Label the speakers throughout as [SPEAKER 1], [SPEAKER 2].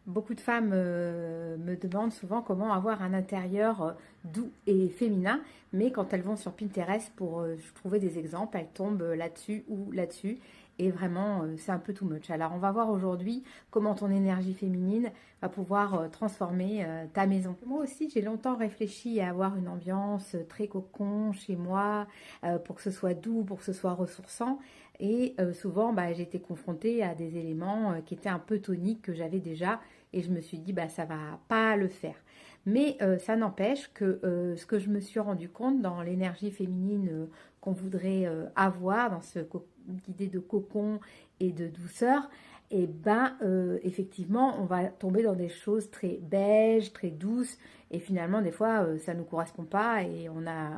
[SPEAKER 1] Beaucoup de femmes me demandent souvent comment avoir un intérieur doux et féminin, mais quand elles vont sur Pinterest pour trouver des exemples, elles tombent là-dessus ou là-dessus, et vraiment c'est un peu too much. Alors on va voir aujourd'hui comment ton énergie féminine va pouvoir transformer ta maison. Moi aussi j'ai longtemps réfléchi à avoir une ambiance très cocon chez moi, pour que ce soit doux, pour que ce soit ressourçant, et souvent bah, j'ai été confrontée à des éléments qui étaient un peu toniques que j'avais déjà, et je me suis dit bah ça va pas le faire. Mais ça n'empêche que ce que je me suis rendu compte dans l'énergie féminine qu'on voudrait avoir, dans cette idée de cocon et de douceur, et ben effectivement on va tomber dans des choses très beiges, très douces, et finalement des fois ça ne nous correspond pas, et on a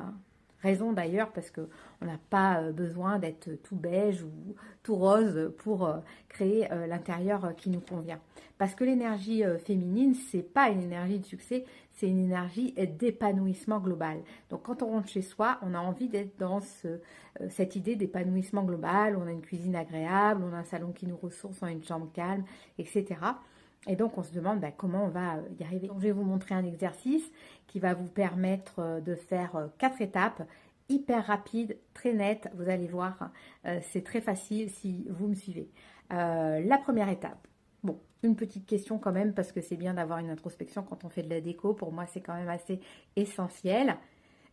[SPEAKER 1] raison d'ailleurs, parce que on n'a pas besoin d'être tout beige ou tout rose pour créer l'intérieur qui nous convient. Parce que l'énergie féminine, c'est pas une énergie de succès, c'est une énergie d'épanouissement global. Donc quand on rentre chez soi, on a envie d'être dans cette idée d'épanouissement global. On a une cuisine agréable, on a un salon qui nous ressource, on a une chambre calme, etc. Et donc on se demande bah, comment on va y arriver. Donc, je vais vous montrer un exercice qui va vous permettre de faire 4 étapes hyper rapide, très nette. Vous allez voir, c'est très facile si vous me suivez. La première étape. Bon, une petite question quand même, parce que c'est bien d'avoir une introspection quand on fait de la déco. Pour moi, c'est quand même assez essentiel.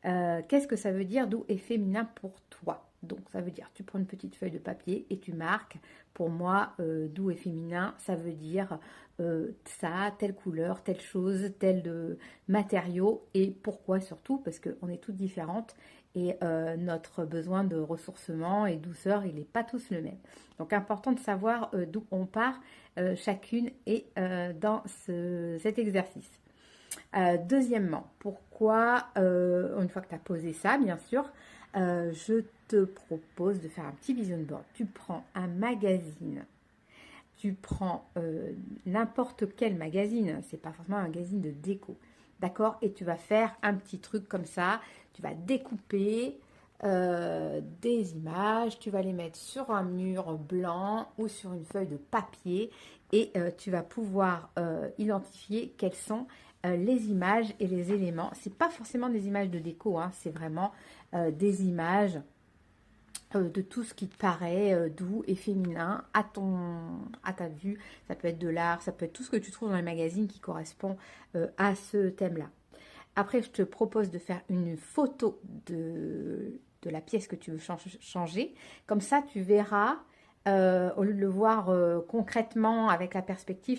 [SPEAKER 1] Qu'est-ce que ça veut dire doux et féminin pour toi? Donc, ça veut dire, tu prends une petite feuille de papier et tu marques. Pour moi, doux et féminin, ça veut dire ça, telle couleur, telle chose, tel matériau, et pourquoi surtout, parce qu'on est toutes différentes, et notre besoin de ressourcement et douceur, il n'est pas tous le même. Donc, important de savoir d'où on part chacune et dans cet exercice. Deuxièmement, pourquoi, une fois que tu as posé ça, bien sûr, je te propose de faire un petit vision board. Tu prends un magazine, tu prends n'importe quel magazine, c'est pas forcément un magazine de déco, d'accord? Et tu vas faire un petit truc comme ça, tu vas découper des images, tu vas les mettre sur un mur blanc ou sur une feuille de papier, et tu vas pouvoir identifier quelles sont les images et les éléments. C'est pas forcément des images de déco, hein, c'est vraiment des images de tout ce qui te paraît doux et féminin à ta vue. Ça peut être de l'art, ça peut être tout ce que tu trouves dans les magazines qui correspond à ce thème-là. Après, je te propose de faire une photo de la pièce que tu veux changer. Comme ça, tu verras, au lieu de le voir concrètement avec la perspective,